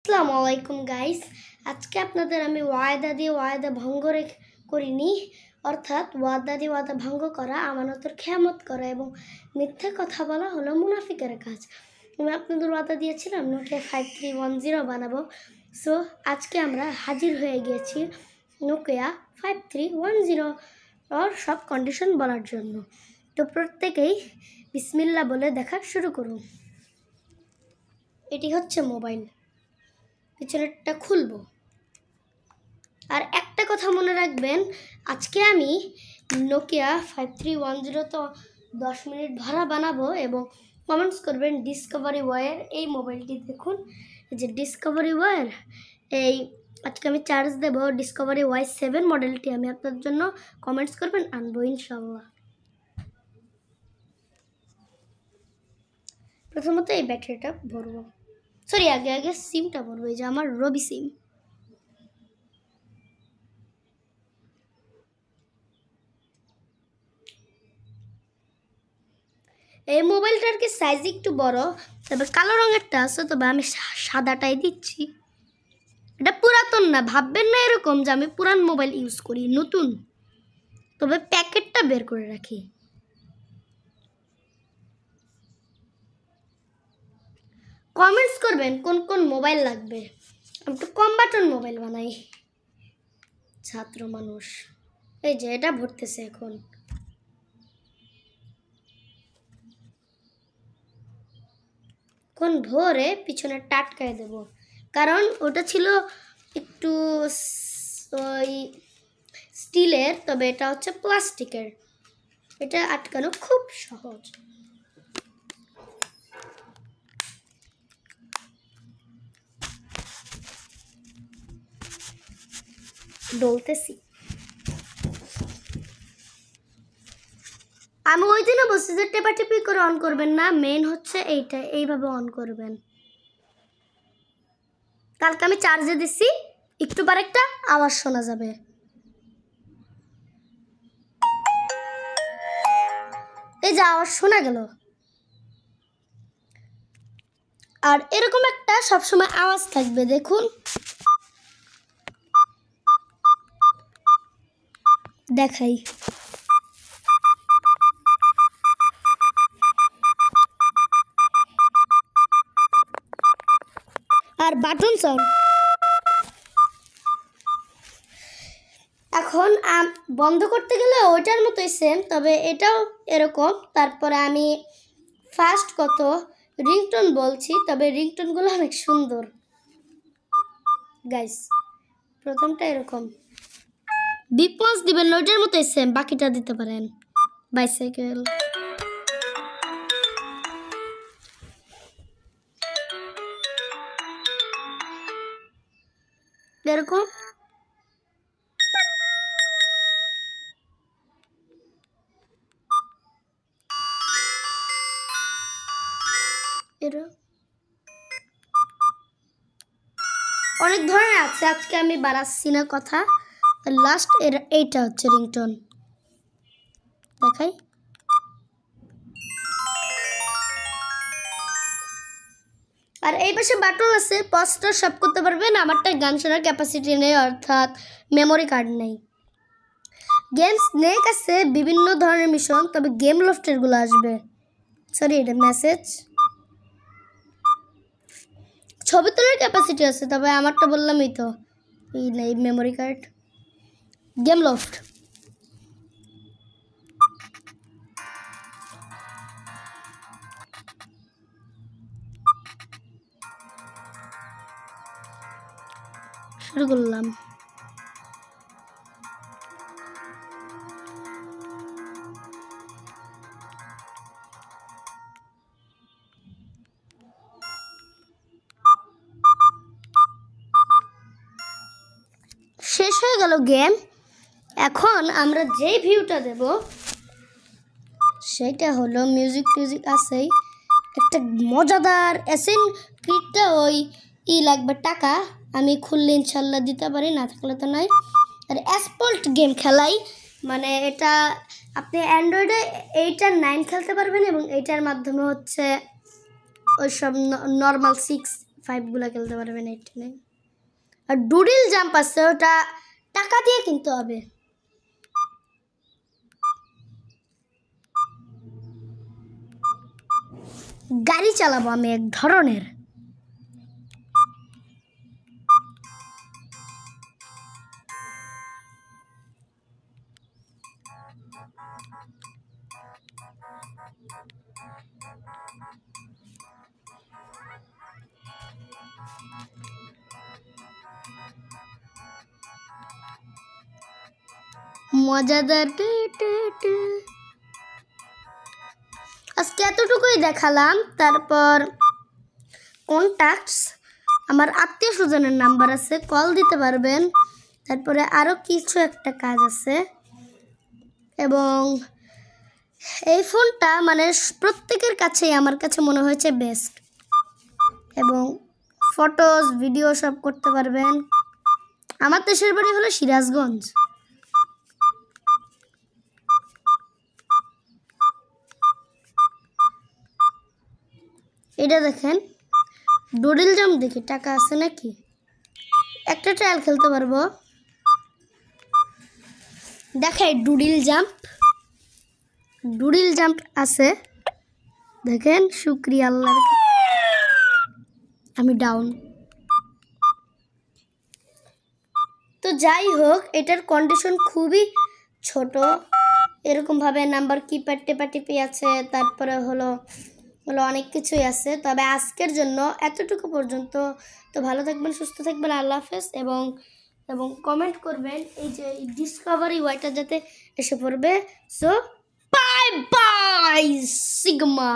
আসসালামু আলাইকুম গাইস। আজকে আপনাদের আমি ওয়াদা দিয়ে ওয়াদা ভঙ্গ করিনি, অর্থাৎ ওয়াদা দিয়ে ওয়াদা ভঙ্গ করা, আমানতের খেয়ামত করা এবং মিথ্যে কথা বলা হলো মুনাফিকের কাজ। আমি আপনাদের ওয়াদা দিয়েছিলাম নোকিয়া 5310 বানাবো। সো আজকে আমরা হাজির হয়ে গিয়েছি নোকিয়া 5310 ওর সব কন্ডিশন বলার জন্য। তো প্রত্যেকেই বিসমিল্লাহ বলে দেখা শুরু করুন। এটি হচ্ছে মোবাইল, পিছনেরটা খুলব। আর একটা কথা মনে রাখবেন, আজকে আমি নোকিয়া 5310 তো 10 মিনিট ধরা বানাবো এবং কমেন্টস করবেন ডিসকভারি ওয়্যার। এই মোবাইলটি দেখুন, এই যে ডিসকভারি ওয়্যার, এই আজকে আমি চার্জ দেব ডিসকভারি Y7 মডেলটি আমি আপনার জন্য কমেন্টস করবেন, আনবো ইনশাল্লাহ। প্রথমত এই ব্যাটারিটা ভরবো, সরি আগে সিমটা ভরবো। এই যে আমার রবি সিম। এই মোবাইলটার কি সাইজ একটু বড়, তবে কালো রঙেরটা আছে, তবে আমি সাদাটাই দিচ্ছি। এটা পুরাতন না, ভাববেন না এরকম যে আমি পুরান মোবাইল ইউজ করি, নতুন, তবে প্যাকেটটা বের করে রাখি। কমেন্টস করবেন কোন কোন মোবাইল লাগবে। আমি তো কম বাটন মোবাইল বানাই, ছাত্র মানুষ। এই যে এটা ভরতেছে এখন। কোন ভরে পিছনে টাটকায় দেব, কারণ ওটা ছিল একটু ওই স্টিলের, তবে এটা হচ্ছে প্লাস্টিকের। এটা আটকানো খুব সহজ। ডলতেছি। আমি ওই দিনও বলছি যে টেপাটেপি করে অন করবেন না, মেন হচ্ছে এইটা, এইভাবে অন করবেন। কালকে আমি চার্জে দিচ্ছি, একটু পর একটা আওয়াজ শোনা যাবে। এই যে আওয়াজ শোনা গেল। আর এরকম একটা সবসময় আওয়াজ থাকবে, দেখুন। দেখাই, আর বাটন সাউন্ড। এখন বন্ধ করতে গেলে ওইটার মতোই সেম, তবে এটাও এরকম। তারপরে আমি ফার্স্ট কত রিংটোন বলছি, তবে রিংটোনগুলো অনেক সুন্দর গাইস। প্রথমটা এরকম, বিপন্স দিবেন না, ওইটার মতোই সেম, বাকিটা দিতে পারেন। বাইসাইকেল, এরকম। অনেক ধরনের আছে, আজকে আমি বাড়াচ্ছি না কথা। লাস্ট এইটা হচ্ছে রিংটোন, দেখাই। আর এই পাশে বাটন আছে, পজটা সব করতে পারবেন। আমারটা গান শোনার ক্যাপাসিটি নেই, অর্থাৎ মেমোরি কার্ড নেই। গেম স্নেক আছে, বিভিন্ন ধরনের মিশন, তবে গেম লফটেরগুলো আসবে। সরি, এটা মেসেজ। ছবি তোলার ক্যাপাসিটি আছে, তবে আমারটা বললামই তো, এই নেই মেমোরি কার্ড। গেম লফট, শুরু করলাম। শেষ হয়ে গেল গেম। এখন আমরা যেই ভিউটা দেব সেটা হলো মিউজিক টিউজিক আছেই। একটা মজাদার অ্যাসেন ক্রিডটা ওই লাগবে টাকা, আমি খুললে ইনশাল্লাহ দিতে পারি, না থাকলে তো নাই। আর অ্যাসপল্ট গেম খেলাই, মানে এটা আপনি অ্যান্ড্রয়েডে 8 আর 9 খেলতে পারবেন, এবং এইটার মাধ্যমে হচ্ছে ওই সব নর্মাল 6, 5গুলো খেলতে পারবেন 89। আর ডুডল জাম্প আছে, ওটা টাকা দিয়ে কিনতে হবে। গাড়ি চালাবো আমি এক ধরনের। মজাদার আজকে এতটুকুই দেখালাম। তারপর কন্ট্যাক্টস, আমার আত্মীয় স্বজনের নাম্বার আছে, কল দিতে পারবেন। তারপরে আরও কিছু একটা কাজ আছে, এবং এই ফোনটা মানে প্রত্যেকের কাছেই আমার কাছে মনে হয়েছে বেস্ট, এবং ফটোস ভিডিও সব করতে পারবেন। আমার দেশের বাড়ি হলো সিরাজগঞ্জ। এটা দেখেন ডুডল জাম্প, দেখি টাকা আছে নাকি। একটা ট্রায়াল খেলতে পারবো, দেখাই। ডুডল জাম্প আছে, দেখেন। শুক্রিয়া আল্লাহর, আমি ডাউন। তো যাই হোক, এটার কন্ডিশন খুবই ছোট। এরকমভাবে নাম্বার কিপ্যাড টেপাটিপি আছে, তারপরে হলো অনেক কিছুই আছে। তবে আজকের জন্য এতটুকু পর্যন্ত। তো ভালো থাকবেন, সুস্থ থাকবেন, আল্লাহ হাফেজ। এবং কমেন্ট করবেন এই যে ডিসকভারি ওয়াইটা যাতে এসে পড়বে। So bye bye sigma.